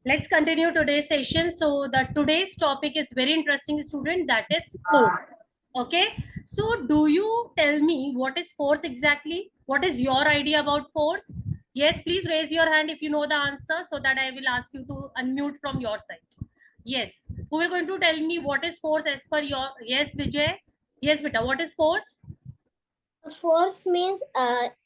Let's continue today's session. So the today's topic is very interesting, student. That is force. Okay. So do you tell me what is force exactly? What is your idea about force? Yes, please raise your hand if you know the answer, so that I will ask you to unmute from your side. Yes. Who will going to tell me what is force as per your? Yes, Vijay. Yes, beta. What is force? Force means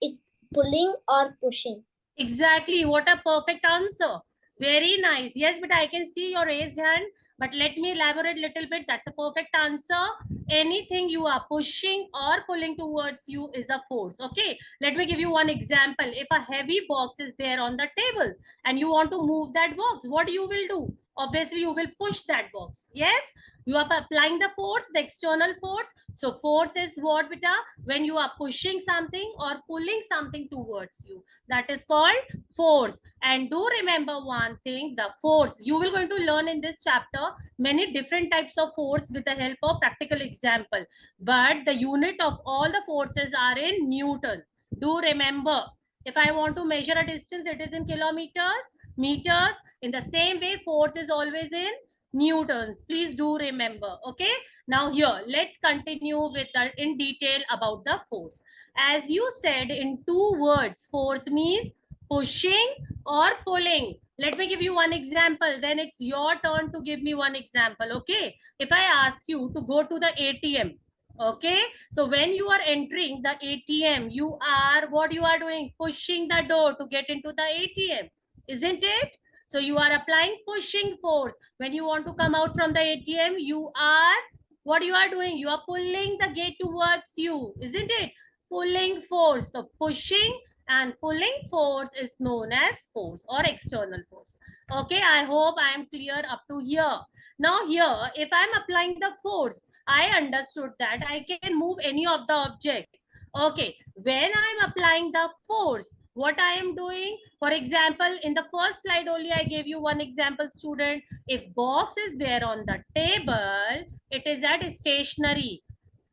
it pulling or pushing. Exactly. What a perfect answer. Very nice. Yes, but I can see your raised hand. But let me elaborate a little bit. That's a perfect answer. Anything you are pushing or pulling towards you is a force. Okay. Let me give you one example. If a heavy box is there on the table and you want to move that box, what you will do? Obviously, you will push that box. Yes. You are applying the force, the external force. So force is what, beta? When you are pushing something or pulling something towards you, that is called force. And do remember one thing, the force you will going to learn in this chapter many different types of force with the help of practical example, but the unit of all the forces are in Newton. Do remember, if I want to measure a distance, it is in kilometers, meters. In the same way, force is always in newtons. Please do remember. Okay, now here let's continue with the in detail about the force. As you said in two words, force means pushing or pulling. Let me give you one example. Then it's your turn to give me one example. Okay. If I ask you to go to the ATM, okay. So when you are entering the ATM, you are what you are doing? Pushing the door to get into the ATM, isn't it? So you are applying pushing force. When you want to come out from the ATM, you are what you are doing? You are pulling the gate towards you, isn't it? Pulling force. So pushing and pulling force is known as force or external force. Okay, I hope I am clear up to here. Now here, if I am applying the force, I understood that I can move any of the object. Okay, when I am applying the force, what I am doing, for example, in the first slide only I gave you one example, student. If box is there on the table, it is at stationary.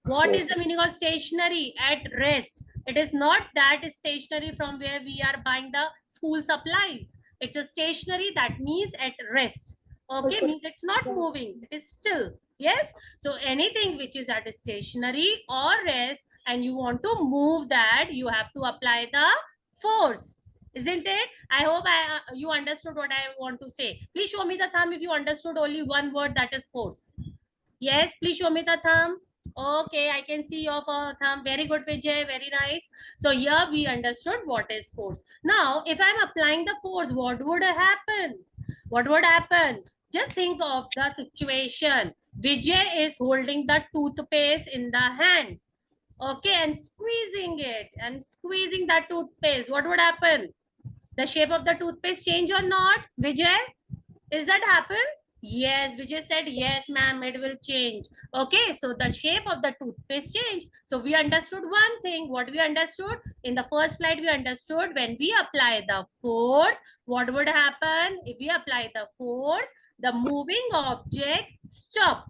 What is the meaning of stationary? At rest. It is not that stationary from where we are buying the school supplies. It's a stationary, that means at rest. Okay, means it's not moving, it is still. Yes. So anything which is at a stationary or rest and you want to move that, you have to apply the force. Isn't it? I hope you understood what I want to say. Please show me the thumb if you understood only one word, that is force. Yes, please show me the thumb. Okay, I can see your thumb. Very good, Vijay. Very nice. So here we understood what is force. Now, if I'm applying the force, what would happen? What would happen? Just think of the situation. Vijay is holding the toothpaste in the hand. Okay, and squeezing it and squeezing the toothpaste. What would happen? The shape of the toothpaste change or not? Vijay, is that happen? Yes, Vijay said yes, ma'am, it will change. Okay, so the shape of the toothpaste change. So we understood one thing. What we understood in the first slide, we understood when we apply the force, what would happen? If we apply the force, the moving object stop.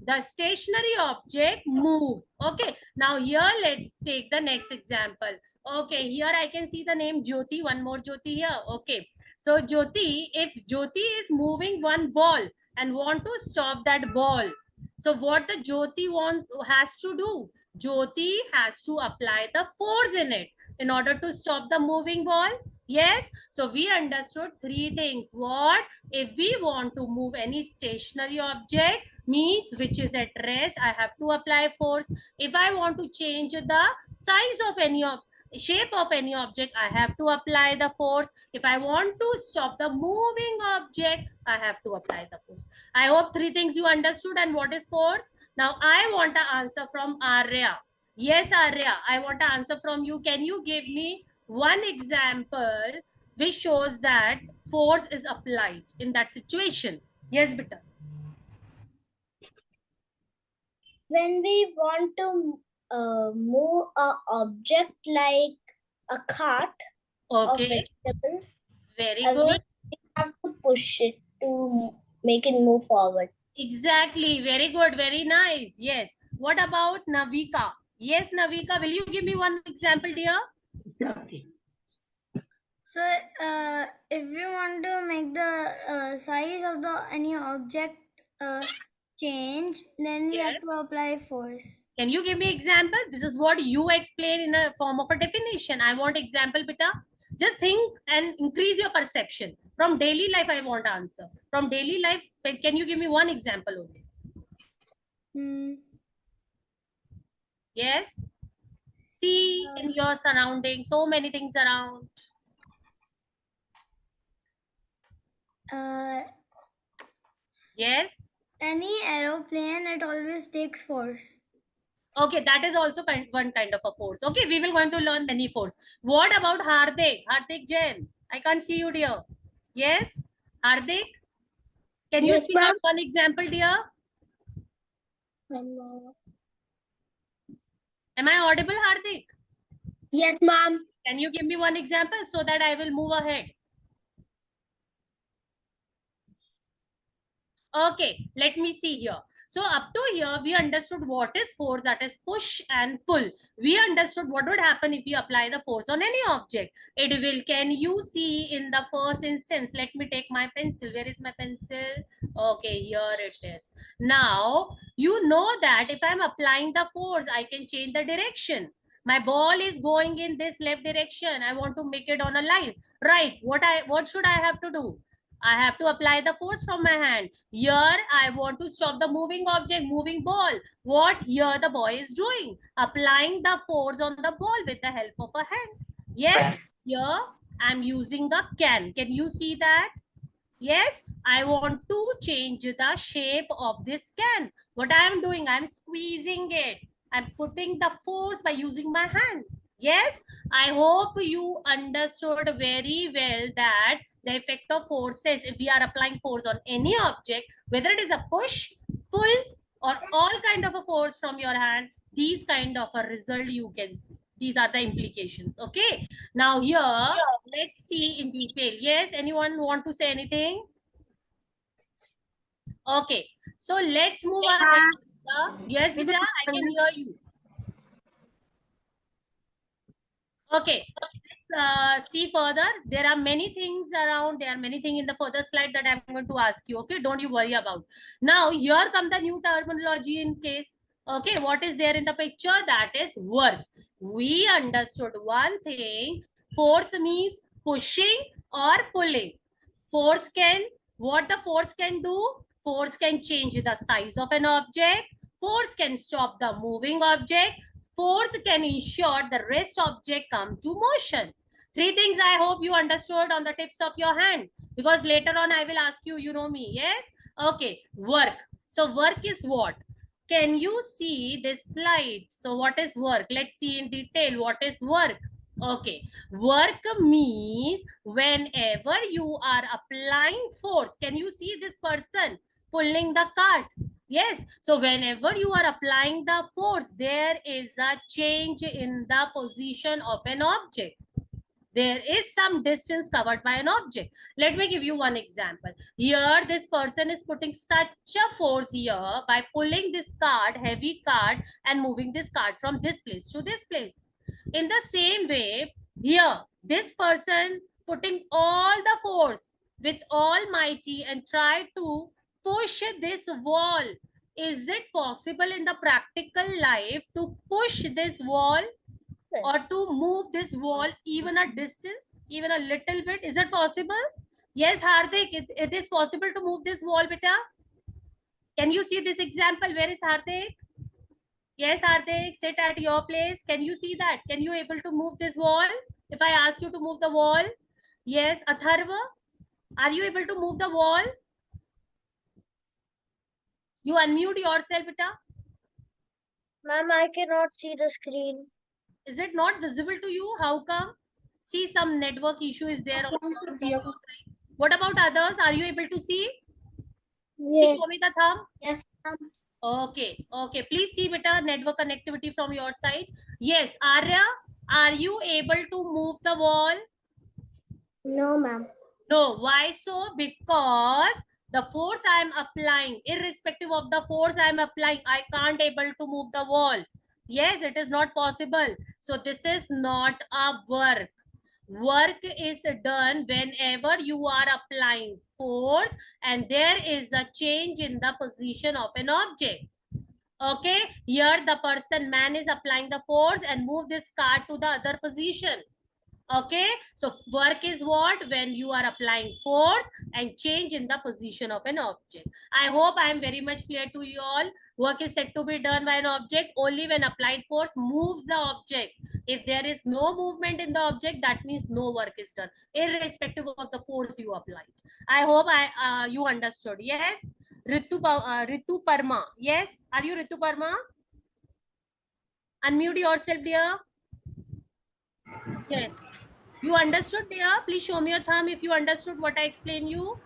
The stationary object move. Okay, now here let's take the next example. Okay, here I can see the name Jyoti. One more Jyoti here. Okay, so Jyoti, if Jyoti is moving one ball and want to stop that ball, so what the Jyoti has to do? Jyoti has to apply the force in it in order to stop the moving ball. Yes, so we understood three things. What? If we want to move any stationary object, means which is at rest, I have to apply force. If I want to change the size of any shape of any object, I have to apply the force. If I want to stop the moving object, I have to apply the force. I hope three things you understood and what is force. Now I want an answer from Arya. Yes, Arya, I want an answer from you. Can you give me one example which shows that force is applied in that situation? Yes, beta. When we want to move a object like a cart of Okay, vegetables, very we good. have to push it to make it move forward. Exactly, very good, very nice. Yes. What about Navika? Yes, Navika, will you give me one example, dear? So, if you want to make the size of the any object change, then we have Yes. to apply force. Can you give me example? This is what you explain in a form of a definition. I want example, beta. Just think and increase your perception. From daily life, I want answer. From daily life, can you give me one example only? Yes. See in your surroundings, so many things around. Yes. Any aeroplane, it always takes force. Okay, that is also one kind of a force. Okay, we will going to learn many force. What about Hardik? Hardik Jain. I can't see you, dear. Yes, Hardik. Can you Yes, see ma'am. out one example, dear? Am I audible, Hardik? Yes, ma'am. Can you give me one example so that I will move ahead? Okay, let me see here. So up to here, we understood what is force, that is push and pull. We understood what would happen if we apply the force on any object. It will, can you see in the first instance, let me take my pencil. Where is my pencil? Okay, here it is. Now, you know that if I'm applying the force, I can change the direction. My ball is going in this left direction. I want to make it on a line. Right, what should I have to do? I have to apply the force from my hand. Here, I want to stop the moving object, moving ball. What here the boy is doing? Applying the force on the ball with the help of a hand. Yes, here I'm using a can. Can you see that? Yes, I want to change the shape of this can. What I am doing, I'm squeezing it. I'm putting the force by using my hand. Yes, I hope you understood very well that the effect of forces, if we are applying force on any object, whether it is a push, pull, or all kind of a force from your hand, these kind of a result you can see. These are the implications. Okay. Now here, let's see in detail. Yes, anyone want to say anything? Okay. So let's move ahead. Yes, Vidya, I can hear you. Okay. See further. There are many things around. There are many things in the further slide that I'm going to ask you. Okay, don't you worry about. Now here come the new terminology in case. Okay, what is there in the picture? That is work. We understood one thing. Force means pushing or pulling. Force can, what the force can do? Force can change the size of an object. Force can stop the moving object. Force can ensure the rest object come to motion. Three things I hope you understood on the tips of your hand, because later on I will ask you, you know me. Yes. Okay. Work. So work is what? Can you see this slide? So what is work? Let's see in detail. What is work? Okay. Work means whenever you are applying force. Can you see this person pulling the cart? Yes. So whenever you are applying the force, there is a change in the position of an object. There is some distance covered by an object. Let me give you one example. Here, this person is putting such a force here by pulling this card, heavy card, and moving this card from this place to this place. In the same way, here, this person putting all the force with almighty and try to push this wall. Is it possible in the practical life to push this wall or to move this wall even a distance, even a little bit? Is it possible? Yes, Hardik, it is possible to move this wall, beta. Can you see this example? Where is Hardik? Yes, Hardik, sit at your place. Can you see that? Can you able to move this wall? If I ask you to move the wall? Yes, Atharva, are you able to move the wall? You unmute yourself, beta. Ma'am, I cannot see the screen. Is it not visible to you? How come? See, some network issue is there. What about others? Are you able to see? Please Yes. show me the thumb. Yes, ma'am. Okay, okay. Please see better network connectivity from your side. Yes, Arya, are you able to move the wall? No, ma'am. No. Why so? Because the force I am applying, irrespective of the force I am applying, I can't able to move the wall. Yes, it is not possible. So this is not a work. Work is done whenever you are applying force and there is a change in the position of an object. Okay, here the man is applying the force and move this card to the other position. Okay, so work is what? When you are applying force and change in the position of an object. I hope I am very much clear to you all. Work is said to be done by an object only when applied force moves the object. If there is no movement in the object, that means no work is done, irrespective of the force you applied. I hope you understood. Yes, Ritu Parma. Yes, are you Ritu Parma? Unmute yourself, dear. Yes. You understood, dear? Please show me your thumb if you understood what I explained you.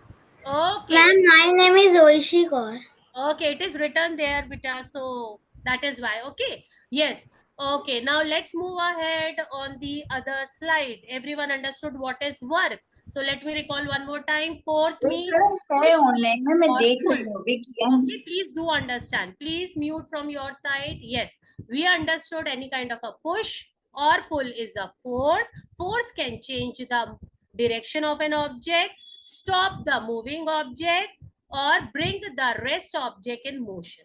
Okay. Ma'am, my name is Oishi Kaur. Okay, it is written there, beta. So that is why. Okay. Yes. Okay. Now let's move ahead on the other slide. Everyone understood what is work. So let me recall one more time. Force means online में मैं or देख pull. रही हूँ अभी किया Okay, please do understand. Please mute from your side. Yes, we understood any kind of a push or pull is a force. Force can change the direction of an object, stop the moving object, or bring the rest object in motion.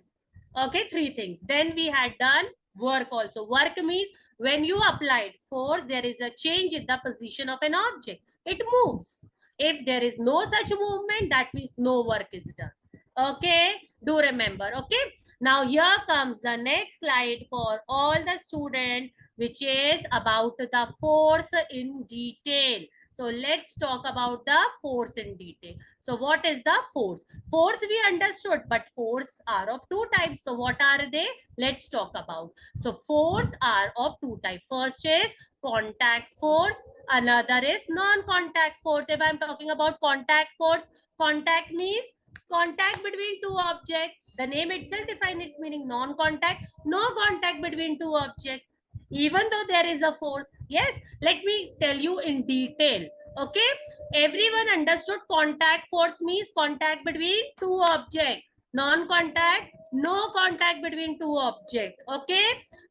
Okay, three things. Then we had done work also. Work means when you applied force, there is a change in the position of an object. It moves. If there is no such movement, that means no work is done. Okay, do remember. Okay, now here comes the next slide for all the students, which is about the force in detail. So let's talk about the force in detail. So what is the force? Force we understood, but force are of two types. So what are they? Let's talk about. So force are of two types. First is contact force. Another is non-contact force. If I'm talking about contact force, contact means contact between two objects. The name itself defines its meaning. Non-contact, no contact between two objects, even though there is a force. Yes, let me tell you in detail. Okay, everyone understood contact force means contact between two objects. Non-contact, no contact between two objects. Okay,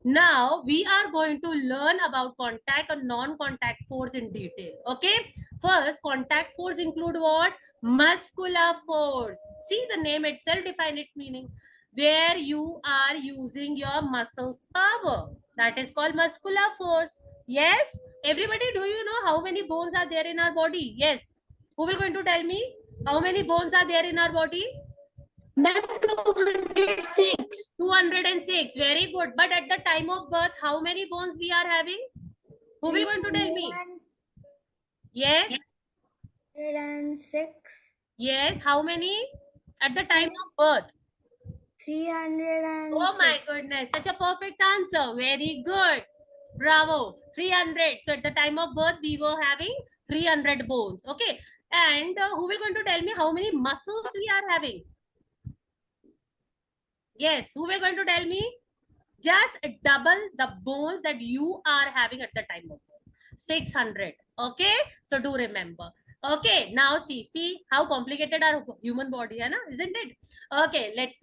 now we are going to learn about contact and non-contact force in detail. Okay, first, contact force include what? Muscular force. See, the name itself defines its meaning. Where you are using your muscles power, that is called muscular force. Yes, everybody, do you know how many bones are there in our body? Yes, who will going to tell me how many bones are there in our body? Ma'am, 206. 206. Very good. But at the time of birth, how many bones we are having? Who will going to tell me? Yes. 306. Yes. How many at the time of birth? 306. Oh my goodness. Such a perfect answer. Very good. Bravo. 300. So at the time of birth, we were having 300 bones. Okay. And who will going to tell me how many muscles we are having? Yes. Who will going to tell me? Just double the bones that you are having at the time of birth. 600. Okay. So do remember. Okay. Now see how complicated our human body is, isn't it? Okay. Let's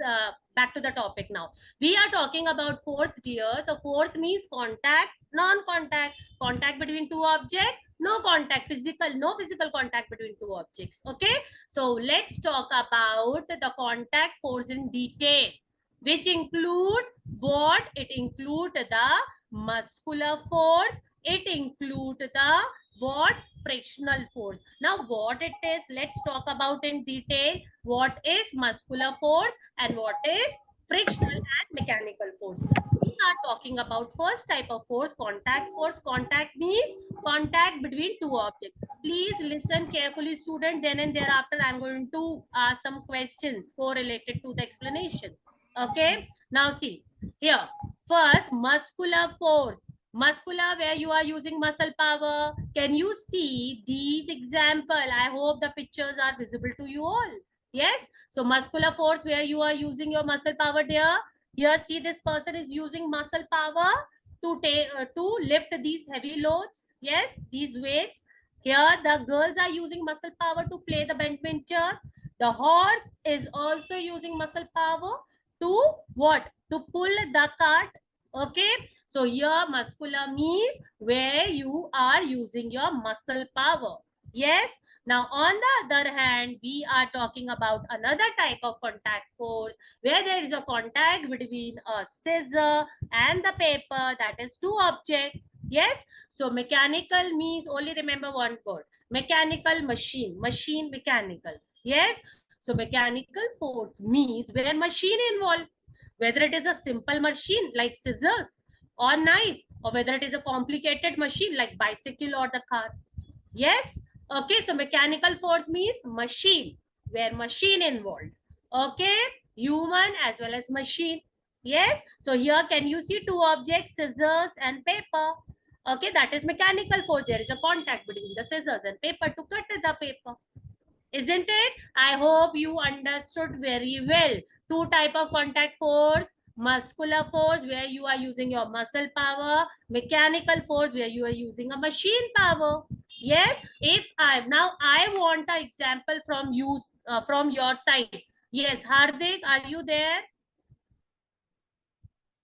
back to the topic now. We are talking about force, dear. So force means contact, non-contact, contact between two objects, no contact, no physical contact between two objects. Okay. So let's talk about the contact force in detail, which include what? It include the muscular force. It include the what? Frictional force. Now what it is, let's talk about in detail. What is muscular force and what is frictional and mechanical force? We are talking about first type of force, contact force. Contact means contact between two objects. Please listen carefully, student. Then and thereafter, I'm going to ask some questions correlated to the explanation. Okay, now see here. First, muscular force. Muscular, where you are using muscle power. Can you see these example? I hope the pictures are visible to you all. Yes, so muscular force where you are using your muscle power there. Here, see, this person is using muscle power to take to lift these heavy loads. Yes, these weights. Here, the girls are using muscle power to play the badminton. The horse is also using muscle power to what? To pull the cart. Okay, so here muscular means where you are using your muscle power. Yes. Now on the other hand, we are talking about another type of contact force where there is a contact between a scissor and the paper, that is two objects. Yes. So mechanical means, only remember one word, mechanical, machine, machine, mechanical. Yes. So mechanical force means where machine involved, whether it is a simple machine like scissors or knife, or whether it is a complicated machine like bicycle or the car. Yes. Okay, so mechanical force means machine, where machine involved. Okay, human as well as machine. Yes. So here can you see two objects, scissors and paper? Okay, that is mechanical force. There is a contact between the scissors and paper to cut the paper, isn't it? I hope you understood very well. Two type of contact force: muscular force where you are using your muscle power, mechanical force where you are using a machine power. Yes. If I want an example from you, from your side. Yes, Hardik, are you there?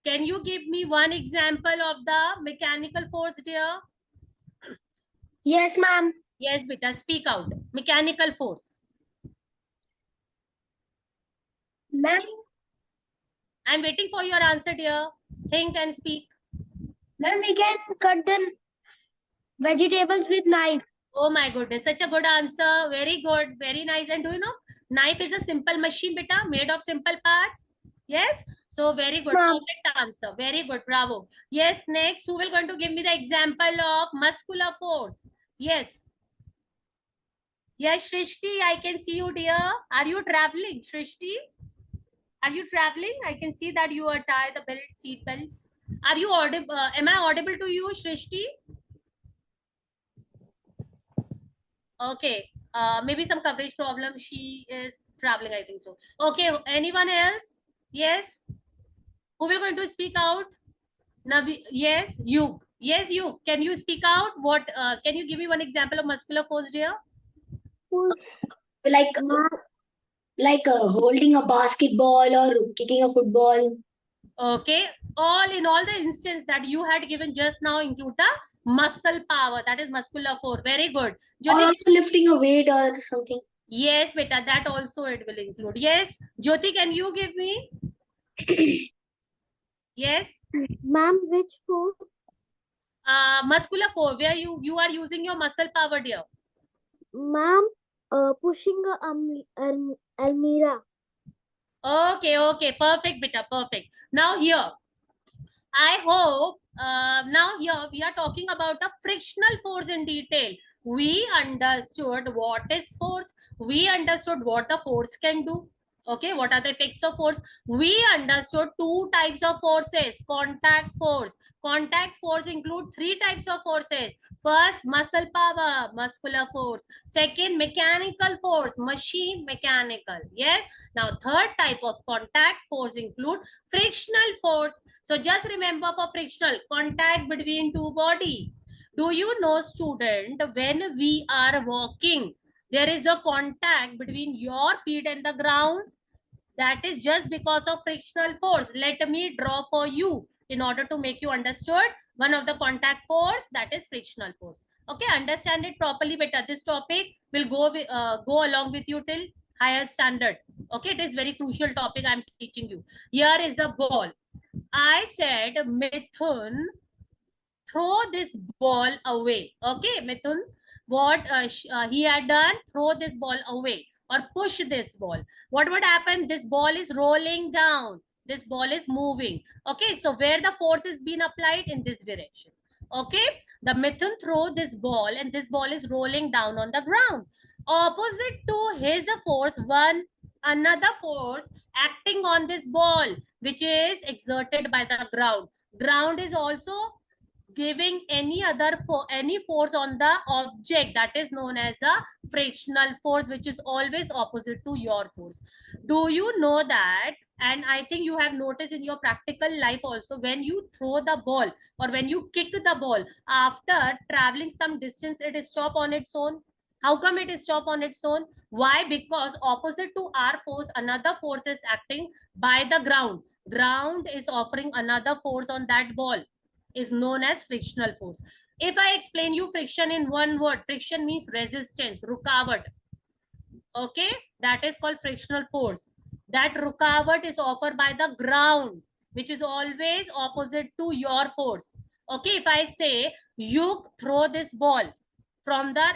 Can you give me one example of the mechanical force, dear? Yes, ma'am. Yes, beta, speak out. Mechanical force. Ma'am, I'm waiting for your answer, dear. Think and speak. ma'am, we can cut the vegetables with knife. Oh my goodness, such a good answer. Very good, very nice. And do you know, knife is a simple machine, beta, made of simple parts. Yes. So very Yes, good, ma'am. perfect answer. Very good, bravo. Yes. Next, who will going to give me the example of muscular force? Yes. Yes, Shrishti, I can see you, dear. Are you traveling, Shrishti? Are you traveling? I can see that you are tied the belt, seat belt. Are you audible? Am I audible to you, Shrishti? Okay. Maybe some coverage problem. She is traveling, I think so. Okay. Anyone else? Yes. Who will going to speak out? Navi, yes, you. Yes, you. Can you speak out? What? Can you give me one example of muscular force, dear? Like, holding a basketball or kicking a football. Okay. All in all the instance that you had given just now include the muscle power. That is muscular force. Very good. Or Jyoti, also lifting a weight or something. yes, beta. That also it will include. Yes. Jyoti, can you give me? Yes. Ma'am, which force? Muscular force where you are using your muscle power, dear. Ma'am, pushing a Almira. Okay, okay, perfect, beta, perfect. Now here, I hope now here we are talking about the frictional force in detail. We understood what is force. We understood what the force can do. Okay, what are the effects of force? We understood two types of forces. Contact force. Contact force include three types of forces. First, muscle power, muscular force. Second, mechanical force, machine mechanical. Yes. Now, third type of contact force include frictional force. So just remember, for frictional, contact between two body. Do you know, student, when we are walking, there is a contact between your feet and the ground? That is just because of frictional force. Let me draw for you in order to make you understood one of the contact force, that is frictional force. Okay, understand it properly, beta. This topic will go along with you till higher standard. Okay, it is very crucial topic I am teaching you. Here is a ball. I said, Mithun, throw this ball away. Okay, Mithun, what he had done, throw this ball away or push this ball. What would happen? This ball is rolling down. This ball is moving. Okay, so where the force is being applied? In this direction. Okay, the Mithun throw this ball and this ball is rolling down on the ground. Opposite to his force, another force acting on this ball, which is exerted by the ground. Ground is also giving any force on the object, that is known as a frictional force, which is always opposite to your force. Do you know that? And I think you have noticed in your practical life also, when you throw the ball or when you kick the ball, after traveling some distance, it is stop on its own. How come it is stop on its own? Why? Because opposite to our force, another force is acting by the ground. ground is offering another force on that ball, is known as frictional force. If I explain you friction in one word, friction means resistance, rukavat. Okay, that is called frictional force. That rukavat is offered by the ground, which is always opposite to your force. Okay, if I say you throw this ball from the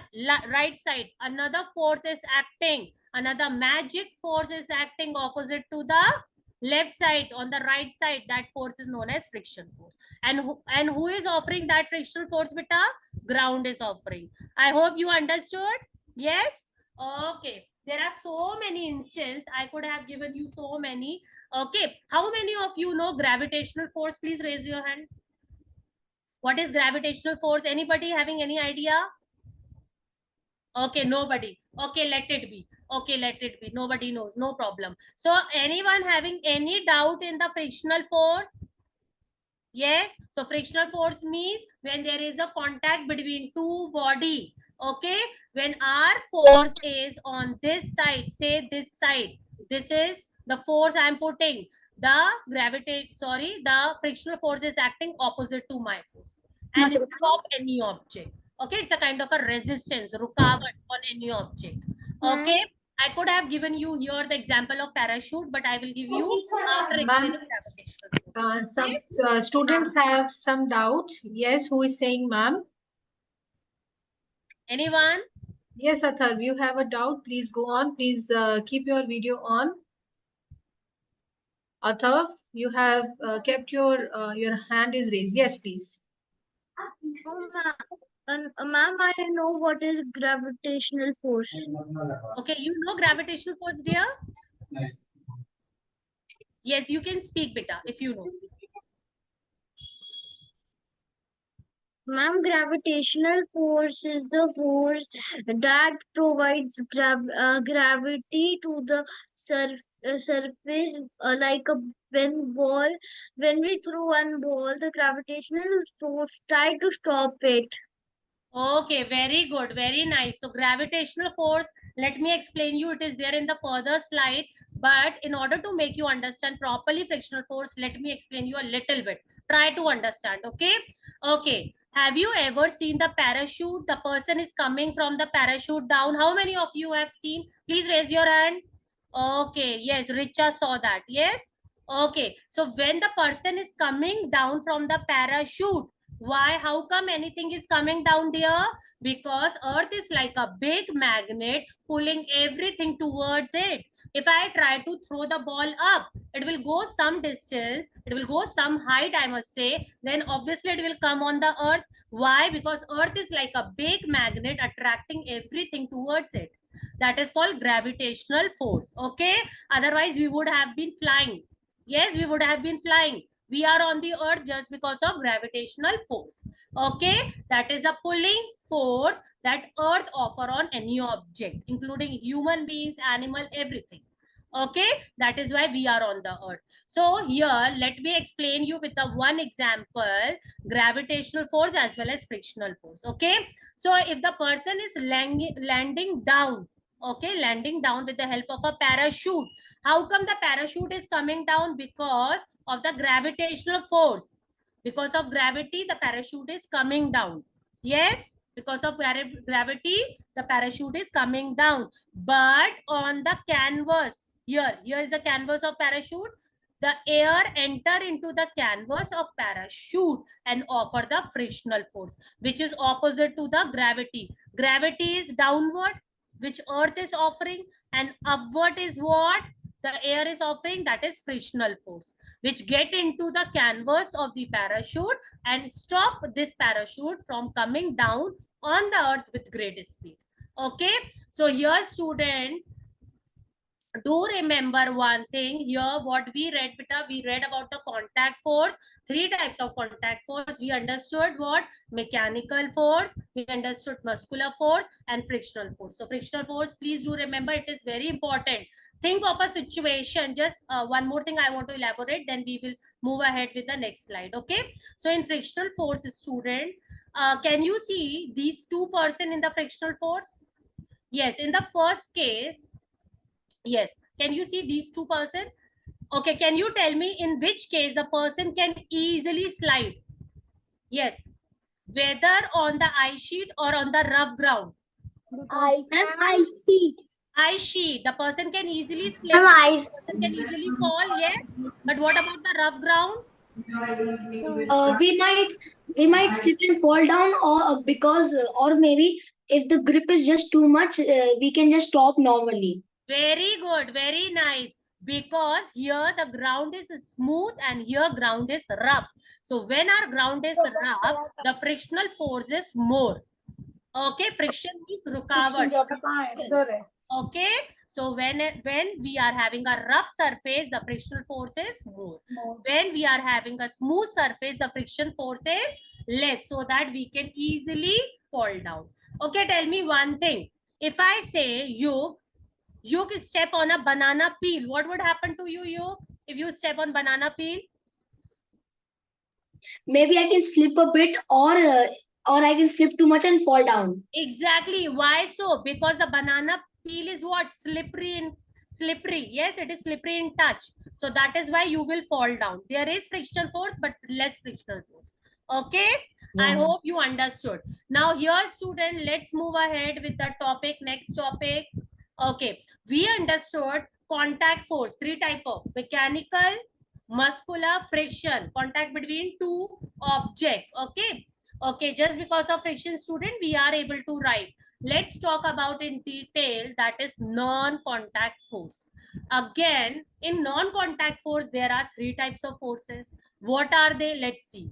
right side, another force is acting, another magic force is acting opposite to the left side. On the right side, that force is known as friction force. And who is offering that frictional force? Beta, ground is offering. I hope you understood. Yes. Okay, there are so many instances. I could have given you so many. Okay, how many of you know gravitational force? Please raise your hand. What is gravitational force? Anybody having any idea? Okay, nobody. Okay, let it be. Okay, let it be. Nobody knows. No problem. So, anyone having any doubt in the frictional force? Yes. So, frictional force means when there is a contact between two body. Okay. When our force is on this side, say this side, this is the force I am putting. The frictional force is acting opposite to my force and stop any object. Okay, it's a kind of a resistance, rukavat on any object. Okay, I could have given you here the example of parachute, but I will give you after Ma'am, explaining gravitational force. some Okay? students have some doubt. Yes, who is saying, ma'am? Anyone? Yes, Athar, you have a doubt. Please go on. Please keep your video on. Athar, you have kept your hand is raised. Yes, please. Ma'am, I know what is gravitational force. Okay, you know gravitational force, dear? Yes, you can speak, beta, if you know. Ma'am, gravitational force is the force that provides gravity to the surface, like a when we throw one ball, the gravitational force try to stop it. Okay, very good, very nice. So gravitational force, let me explain you. It is there in the further slide, but in order to make you understand properly frictional force, let me explain you a little bit. Try to understand. Okay. Okay, have you ever seen the parachute? The person is coming from the parachute down. How many of you have seen? Please raise your hand. Okay, yes, Richa saw that. Yes. Okay, so when the person is coming down from the parachute, why? How come anything is coming down there? Because Earth is like a big magnet pulling everything towards it. If I try to throw the ball up, it will go some distance, it will go some height, I must say, then obviously it will come on the Earth. Why? Because Earth is like a big magnet attracting everything towards it. That is called gravitational force. Okay, otherwise we would have been flying. Yes, we would have been flying. We are on the earth just because of gravitational force. Okay, that is a pulling force that earth offer on any object, including human beings, animal, everything. Okay, that is why we are on the earth. So here let me explain you with the one example, gravitational force as well as frictional force. Okay, so if the person is landing down, okay, landing down with the help of a parachute, how come the parachute is coming down? Because of the gravitational force. Because of gravity, the parachute is coming down. Yes, because of gravity, the parachute is coming down. But on the canvas, here is the canvas of parachute. The air enter into the canvas of parachute and offer the frictional force, which is opposite to the gravity. Gravity is downward, which earth is offering, and upward is what the air is offering, that is frictional force, which get into the canvas of the parachute and stop this parachute from coming down on the earth with great speed. Okay, so here student, do remember one thing here. What we read, beta, we read about the contact force. Three types of contact force. We understood what? Mechanical force, we understood muscular force, and frictional force. So frictional force, please do remember, it is very important. Think of a situation. Just one more thing I want to elaborate, then we will move ahead with the next slide. Okay, so in frictional force, student, can you see these two person in the frictional force? Yes, in the first case, yes, can you see these two person? Okay, can you tell me in which case the person can easily slide? Yes. Whether on the ice sheet or on the rough ground? I see. Ice sheet. The person can easily slip. Ma'am, The I person can easily fall. Yes. But what about the rough ground? We might slip and fall down, or because or maybe if the grip is just too much, we can just stop normally. Very good. Very nice. Because here the ground is smooth and here ground is rough. So when our ground is rough, the frictional force is more. Okay, friction means rukawat. Okay, so when we are having a rough surface, the frictional force is more. When we are having a smooth surface, the friction force is less, so that we can easily fall down. Okay, tell me one thing. If I say you step on a banana peel, what would happen to you, if you step on banana peel? Maybe I can slip a bit, or I can slip too much and fall down. Exactly. Why so? Because the banana peel is what? Slippery. Yes, it is slippery in touch. So that is why you will fall down. There is frictional force, but less frictional force. Okay. I hope you understood. Now here, student, let's move ahead with the topic. Next topic. Okay. We understood contact force. 3 type of: mechanical, muscular, friction. Contact between two objects. Okay. Okay, just because of friction, student, we are able to write. Let's talk about in detail, that is non-contact force. Again, in non-contact force, there are 3 types of forces. What are they? Let's see.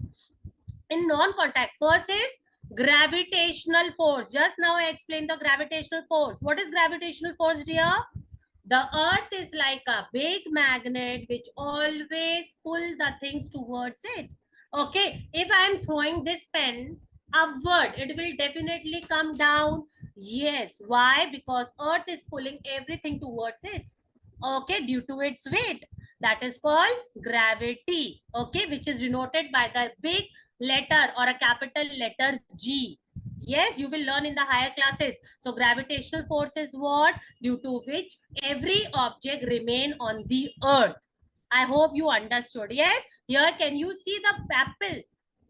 In non-contact, first is gravitational force. Just now I explained the gravitational force. What is gravitational force, dear? The earth is like a big magnet which always pull the things towards it. Okay, if I am throwing this pen upward, it will definitely come down. Yes, why? Because earth is pulling everything towards it. Okay, due to its weight. That is called gravity. Okay, which is denoted by the big letter or a capital letter G. Yes, you will learn in the higher classes. So gravitational force is what? Due to which every object remain on the earth. I hope you understood. Yes, here can you see the apple?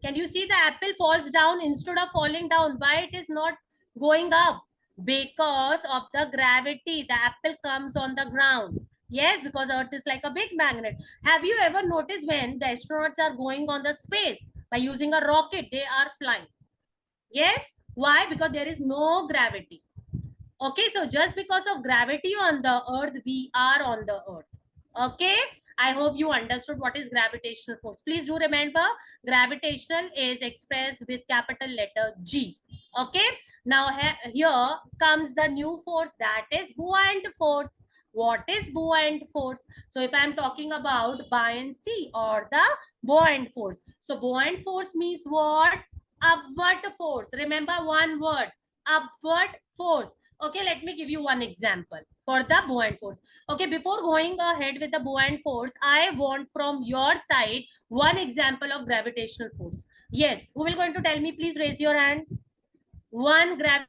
Can you see the apple falls down instead of falling down? Why it is not going up? Because of the gravity. The apple comes on the ground. Yes, because earth is like a big magnet. Have you ever noticed when the astronauts are going on the space by using a rocket, they are flying? Yes, why? Because there is no gravity. Okay, so just because of gravity on the earth, we are on the earth. Okay, I hope you understood what is gravitational force. Please do remember, gravitational is expressed with capital letter G. Okay, now here comes the new force, that is buoyant force. What is buoyant force? So if I'm talking about buoyancy or the buoyant force, so buoyant force means what? Upward force. Remember one word, upward force. Okay, let me give you one example for the buoyant force. Okay, before going ahead with the buoyant force, I want from your side one example of gravitational force. Yes, who will going to tell me? Please raise your hand. One gravitational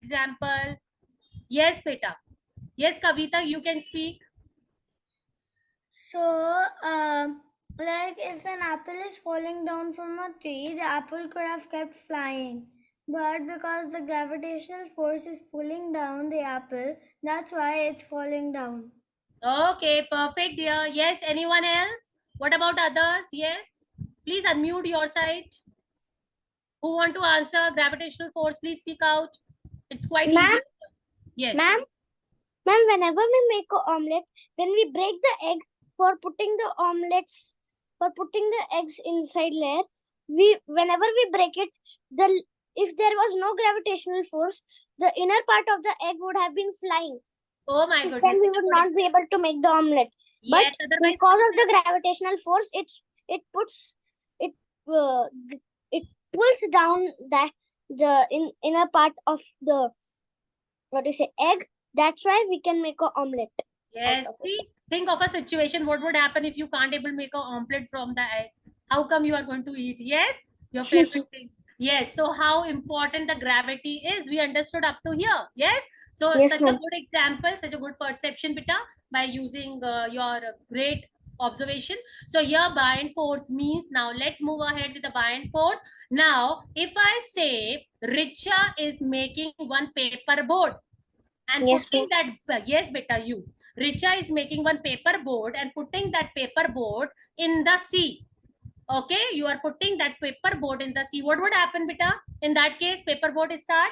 example. Yes, Beta. Yes, Kavita, you can speak. So, like if an apple is falling down from a tree, the apple could have kept flying. But because the gravitational force is pulling down the apple, that's why it's falling down. Okay, perfect, dear. Yes, anyone else? What about others? Yes. Please unmute your side. Who want to answer gravitational force? Please speak out. It's quite easy. Yes. Ma'am, whenever we make an omelette, when we break the egg for putting the eggs inside layer, whenever we break it, if there was no gravitational force, the inner part of the egg would have been flying. Oh my goodness. Then we would not be able to make the omelette. Yes, But because of the gravitational force, it pulls down the inner part of the egg. That's why we can make an omelette. Yes, see, think of a situation. What would happen if you can't able to make an omelette from the egg? How come you are going to eat? Yes, your favorite thing. Yes, so how important the gravity is, we understood up to here. Yes, so Yes, such a ma'am. good example, such a good perception, Beta, by using your great observation. So here buoyant force means, now let's move ahead with the buoyant force. Now, if I say Richa is making one paper boat and Yes, putting that, yes, beta, you. Richa is making one paper boat and putting that paper boat in the sea. Okay, you are putting that paper boat in the sea. What would happen, beta? In that case, paper boat is start.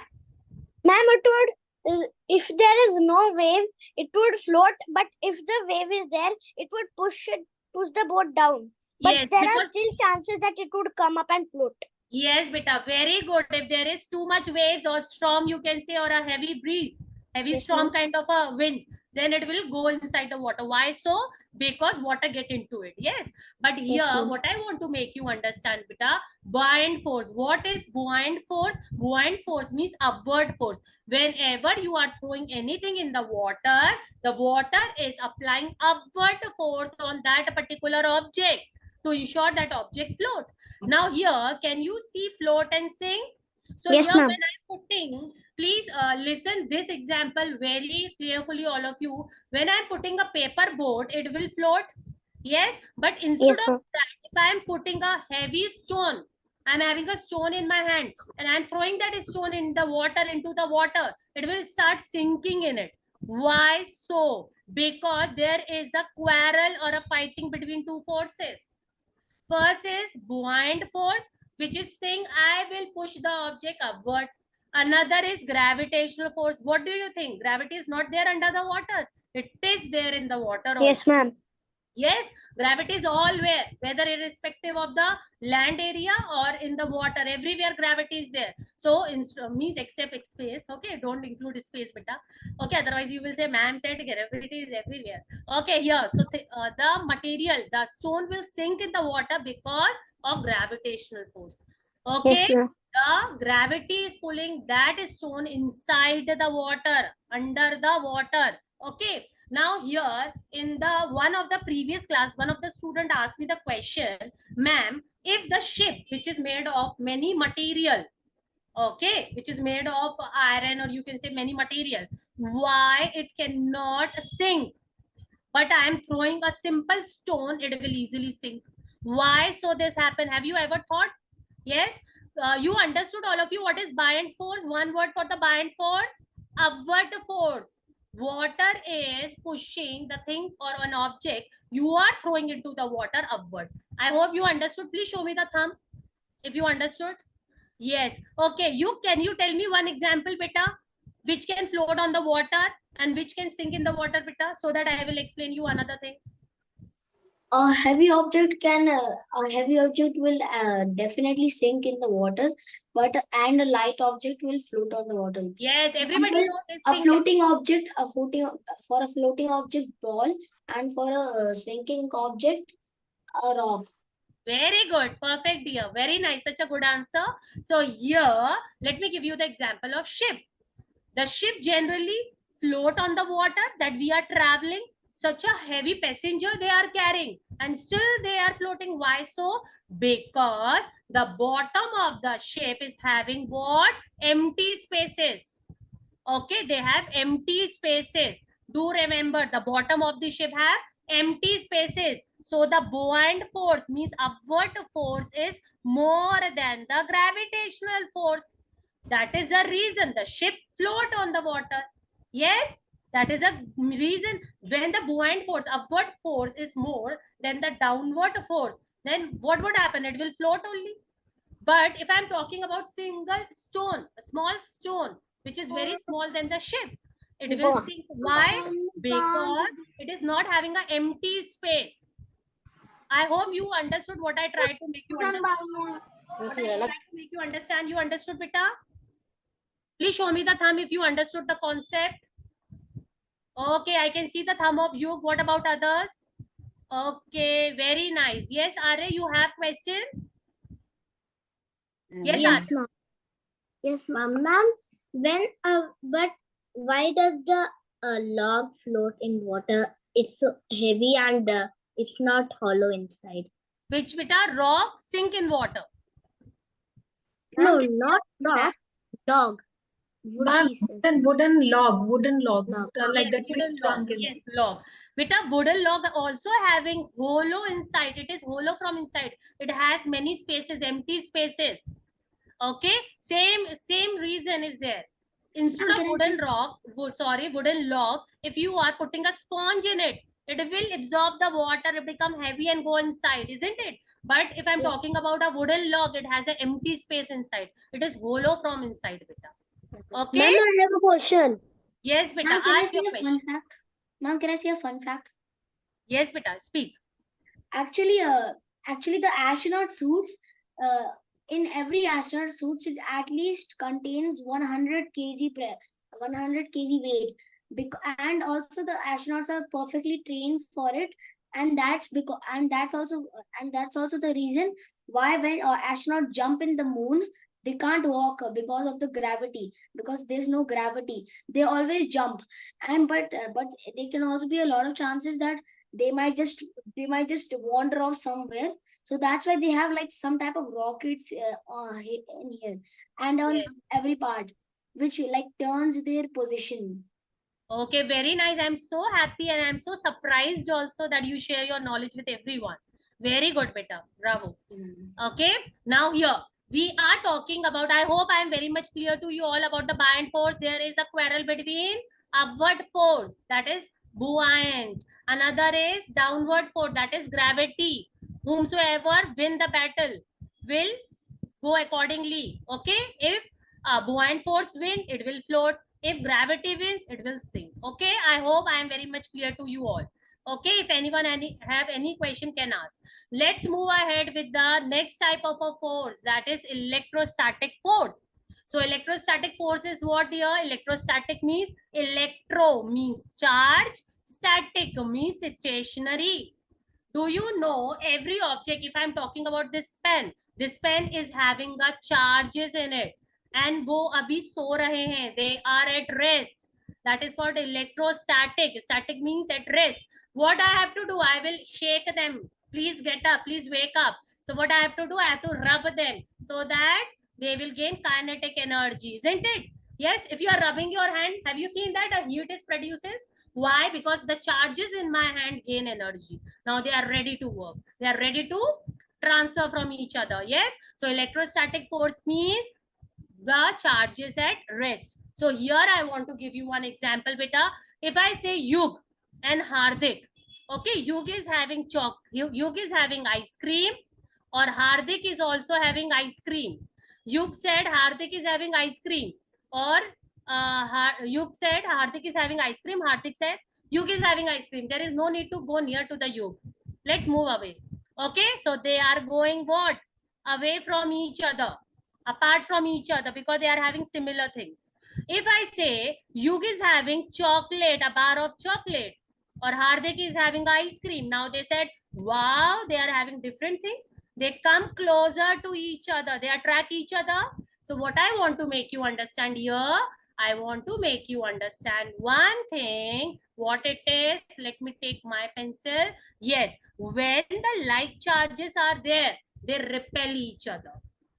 Ma'am, it would, if there is no wave, it would float. But if the wave is there, it would push the boat down. But Yes, there because are still chances that it would come up and float. yes, beta, very good. If there is too much waves or storm, you can say, or a heavy breeze, heavy Yes, storm ma'am. kind of a wind, then it will go inside the water. Why so? Because water get into it. Yes, but here Yes, ma'am. what I want to make you understand, beta, buoyant force. What is buoyant force? Buoyant force means upward force. Whenever you are throwing anything in the water is applying upward force on that particular object to ensure that object float. Now here, can you see float and sink? So Yes, here ma'am. when I'm putting, please listen this example very carefully, all of you. When I'm putting a paper boat, it will float. Yes, but instead Yes, of ma'am. that, if I'm putting a heavy stone, I'm having a stone in my hand and I'm throwing that stone in the water, into the water, it will start sinking in it. Why so? Because there is a quarrel or a fighting between two forces. First is buoyant force, which is saying I will push the object upward. Another is gravitational force. What do you think? Gravity is not there under the water. It is there in the water also. Yes, ma'am. Yes, gravity is allwhere, whether irrespective of the land area or in the water, everywhere gravity is there. So means except space. Okay, don't include space, beta. Okay, otherwise you will say ma'am said gravity is everywhere. Okay, here, so the material, the stone will sink in the water because of gravitational force. Okay, Yes, ma'am. the gravity is pulling that stone inside the water, under the water. Okay, now here in the one of the previous class, one of the student asked me the question, ma'am, if the ship which is made of many material, okay, which is made of iron, or you can say many material, why it cannot sink? But I am throwing a simple stone, it will easily sink. Why so this happen? Have you ever thought? Yes, you understood, all of you, what is buoyant force? One word for the buoyant force: upward force. Water is pushing the thing or an object you are throwing into the water upward. I hope you understood. Please show me the thumb if you understood. Yes. Okay, can you tell me one example, beta, which can float on the water and which can sink in the water, beta, so that I will explain you another thing. A heavy object will definitely sink in the water, and a light object will float on the water. Yes, everybody Example, knows this a thing. floating object, for a floating object, ball, and for a sinking object, a rock. Very good. Perfect, dear. Very nice. Such a good answer. So here, let me give you the example of ship. The ship generally float on the water that we are traveling. Such a heavy passenger they are carrying, and still they are floating. Why so? Because the bottom of the ship is having what? Empty spaces. Okay, they have empty spaces. Do remember, the bottom of the ship have empty spaces. So the buoyant force means upward force is more than the gravitational force. That is the reason the ship float on the water. Yes, that is a reason. When the buoyant force, upward force, is more than the downward force, then what would happen? It will float only. But if I'm talking about single stone, a small stone, which is very small than the ship, it will sink. Why? Because it is not having an empty space. I hope you understood what I tried to make you understand. What I tried to make you understand. You understood, beta? Please show me the thumb if you understood the concept. Okay, I can see the thumb of you. What about others? Okay, very nice. Yes, Arya, you have question? Yes, Yes, Arya. ma'am. Yes, ma'am. Ma'am, but why does the log float in water? It's so heavy and it's not hollow inside. Which, beta? Rock sink in water. No, not rock. Log. Ma'am, wooden log, Log. like Yes, the tree wooden log. trunk. Yes, log. With a wooden log also having hollow inside. It is hollow from inside. It has many spaces, empty spaces. Okay, same reason is there. Instead of wooden log, if you are putting a sponge in it, it will absorb the water, it become heavy and go inside, isn't it? But if I'm talking about a wooden log, it has an empty space inside. It is hollow from inside, beta. Okay. Ma'am, I have a question. Yes, beta. Ma'am, can I Ask say your a question. fun fact? Ma'am, can I say a fun fact? Yes, beta. Speak. Actually, the astronaut suits, in every astronaut suits, it at least contains 100 kg 100 kg weight. And also the astronauts are perfectly trained for it, and that's also the reason why when astronauts jump in the moon, they can't walk because of the gravity, because there's no gravity. They always jump, and but there can also be a lot of chances that they might just wander off somewhere. So that's why they have like some type of rockets in here and on every part, which like turns their position. Okay, very nice. I'm so happy and I'm so surprised also that you share your knowledge with everyone. Very good, beta. Bravo. Okay, now here we are talking about, I hope I am very much clear to you all about the buoyant force. There is a quarrel between upward force, that is buoyant. Another is downward force, that is gravity. Whomsoever win the battle will go accordingly. Okay, if buoyant force win, it will float. If gravity wins, it will sink. Okay, I hope I am very much clear to you all. Okay, if anyone have any question, can ask. Let's move ahead with the next type of a force, that is electrostatic force. So electrostatic force is what here? Electrostatic means electro means charge, static means stationary. Do you know every object, if I'm talking about this pen is having the charges in it, and wo abhi so rahe hain, they are at rest. That is called electrostatic. Static means at rest. What I have to do? I will shake them. Please get up. Please wake up. So what I have to do? I have to rub them so that they will gain kinetic energy, isn't it? Yes. If you are rubbing your hand, have you seen that a heat is produces? Why? Because the charges in my hand gain energy. Now they are ready to work. They are ready to transfer from each other. Yes. So electrostatic force means the charges at rest. So here I want to give you one example, beta. If I say Yug and Hardik, okay, Yug is having Yug is having ice cream, or Hardik is also having ice cream. Yug said Hardik is having ice cream, or Yug said Hardik is having ice cream. Hardik said Yug is having ice cream. There is no need to go near to the Yug. Let's move away. Okay, so they are going what? Away from each other, apart from each other, because they are having similar things. If I say Yug is having chocolate, a bar of chocolate, or Hardik is having ice cream, now they said, wow, they are having different things. They come closer to each other. They attract each other. So what I want to make you understand here, I want to make you understand one thing, what it is. Let me take my pencil. Yes, when the like charges are there, they repel each other.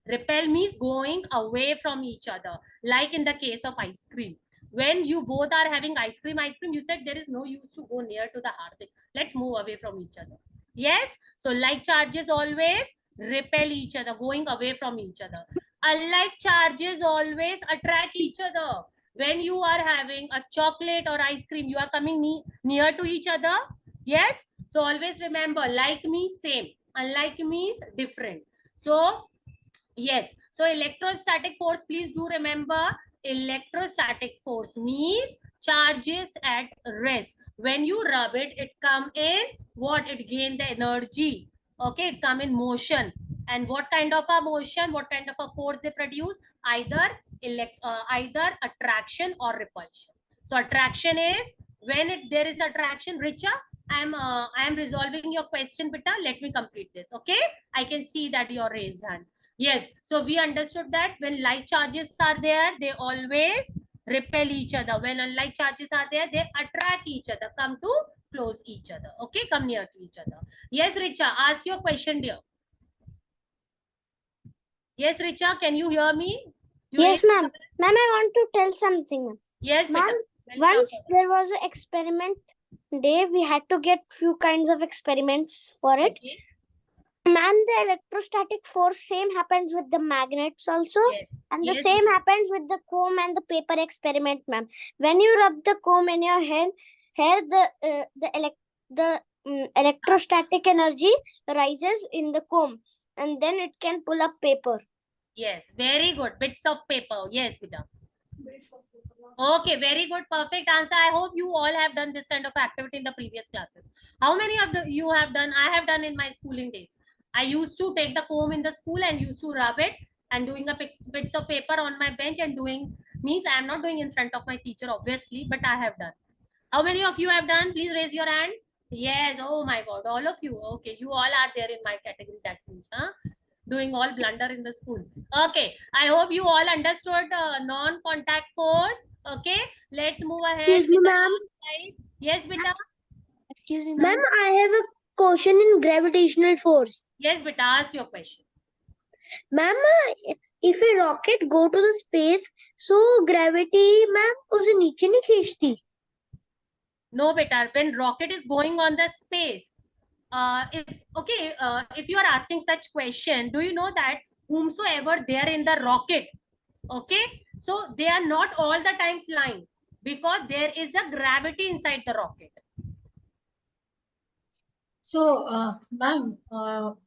Repel means going away from each other, like in the case of ice cream. When you both are having ice cream, you said there is no use to go near to the Hardik. Let's move away from each other. Yes, so like charges always repel each other, going away from each other. Unlike charges always attract each other. When you are having a chocolate or ice cream, you are coming near to each other. Yes, so always remember, like means same, unlike means different. So yes, so electrostatic force, please do remember, electrostatic force means charges at rest. When you rub it, it come in what? It gain the energy. Okay, it come in motion. And what kind of a motion, what kind of a force they produce? Either attraction or repulsion. So attraction is when there is attraction. Richa, I am resolving your question, beta. Let me complete this. Okay, I can see that your raised hand. Yes, so we understood that when like charges are there, they always repel each other. When unlike charges are there, they attract each other, come to close each other. Okay, come near to each other. Yes, Richa, ask your question, dear. Yes, Richa, can you hear me? Yes, ma'am. Ma'am, I want to tell something, ma'am. Yes, ma'am. beta. Once there was an experiment day we had to get few kinds of experiments for it. Okay. Ma'am, the electrostatic force same happens with the magnets also. Yes. And Yes. the same happens with the comb and the paper experiment, ma'am. When you rub the comb in your hair, the electrostatic energy rises in the comb, and then it can pull up paper. Yes, very good. Bits of paper. Yes, Vita. Okay, very good. Perfect answer. I hope you all have done this kind of activity in the previous classes. How many of you have done? I have done in my schooling days. I used to take the comb in the school and used to rub it and doing a bits of paper on my bench and doing, means I am not doing in front of my teacher, obviously, but I have done. How many of you have done? Please raise your hand. Yes. Oh my God. All of you. Okay. You all are there in my category. That means, huh? Doing all blunder in the school. Okay. I hope you all understood non-contact force. Okay. Let's move ahead. Excuse me, with the ma'am. last slide. Yes, Beta. Excuse me, Ma'am, I have a question in gravitational force. Yes, Beta. Ask your question. Ma'am, if a rocket go to the space, so gravity, ma'am, उसे नीचे नहीं खींचती. No, Beta. When rocket is going on the space, if you are asking such question, do you know that whomsoever they are in the rocket, okay, so they are not all the time flying because there is a gravity inside the rocket. So, ma'am,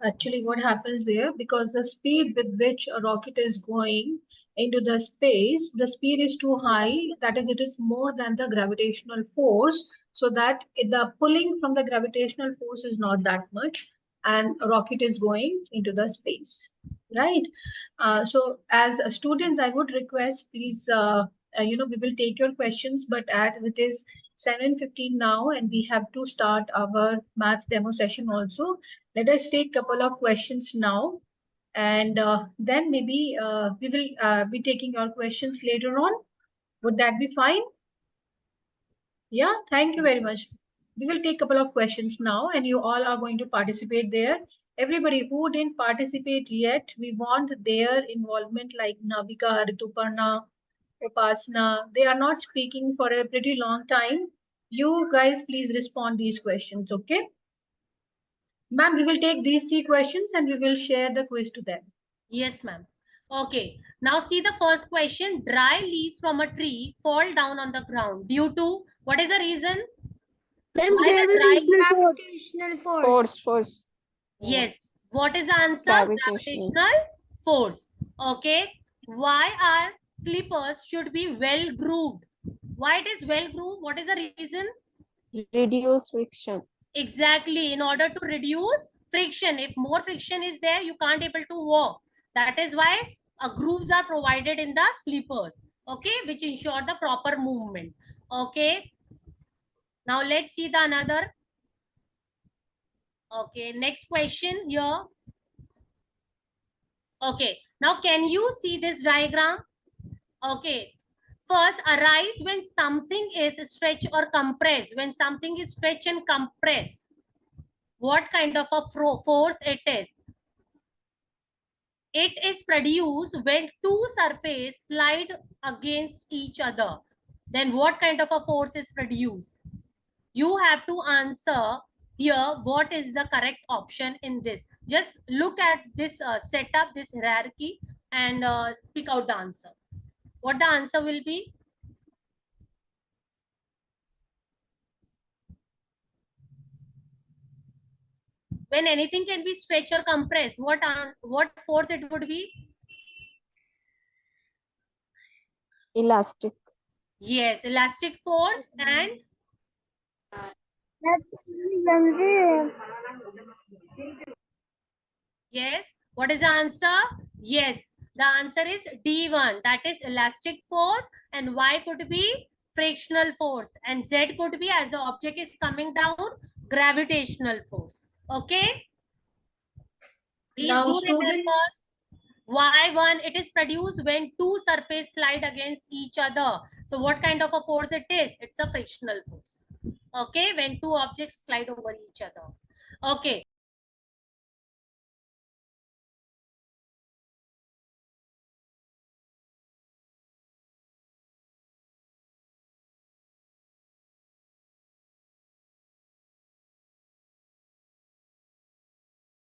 actually what happens there, because the speed with which a rocket is going into the space, the speed is too high, that is, it is more than the gravitational force, so that the pulling from the gravitational force is not that much, and a rocket is going into the space, right? So as students, I would request, please, we will take your questions, but as it is 7:15 now, and we have to start our math demo session also. Let us take couple of questions now, and then maybe we will be taking your questions later on. Would that be fine? Yeah, thank you very much. We will take couple of questions now, and you all are going to participate there. Everybody who didn't participate yet, we want their involvement, like Navika, Rituparna, Upasna. They are not speaking for a pretty long time. You guys please respond these questions, okay? Ma'am, we will take these 3 questions and we will share the quiz to them. Yes, ma'am. Okay, now see the first question. Dry leaves from a tree fall down on the ground due to, what is the reason? Ma'am, Why the gravitational force. Force. Yes. What is the answer? Gravitational. Gravitational force. Okay. Why are slippers should be well grooved? Why it is well grooved? What is the reason? Reduce friction. Exactly. In order to reduce friction. If more friction is there, you can't able to walk. That is why grooves are provided in the slippers. Okay. Which ensure the proper movement. Okay. Now let's see the another. Okay, next question here. Okay, now can you see this diagram? Okay, first arise when something is stretched or compressed. When something is stretched and compressed, what kind of a force it is? It is produced when two surfaces slide against each other. Then what kind of a force is produced? You have to answer here what is the correct option in this. Just look at this setup, this hierarchy, and speak out the answer. What the answer will be? When anything can be stretched or compressed, what force it would be? Elastic. Yes, elastic force. And yes, what is the answer? Yes, the answer is D1. That is elastic force, and Y could be frictional force, and Z could be, as the object is coming down, gravitational force. Okay. Please Now, do remember. students, Y1, it is produced when two surfaces slide against each other. So what kind of a force it is? It's a frictional force. Okay, when two objects slide over each other. Okay.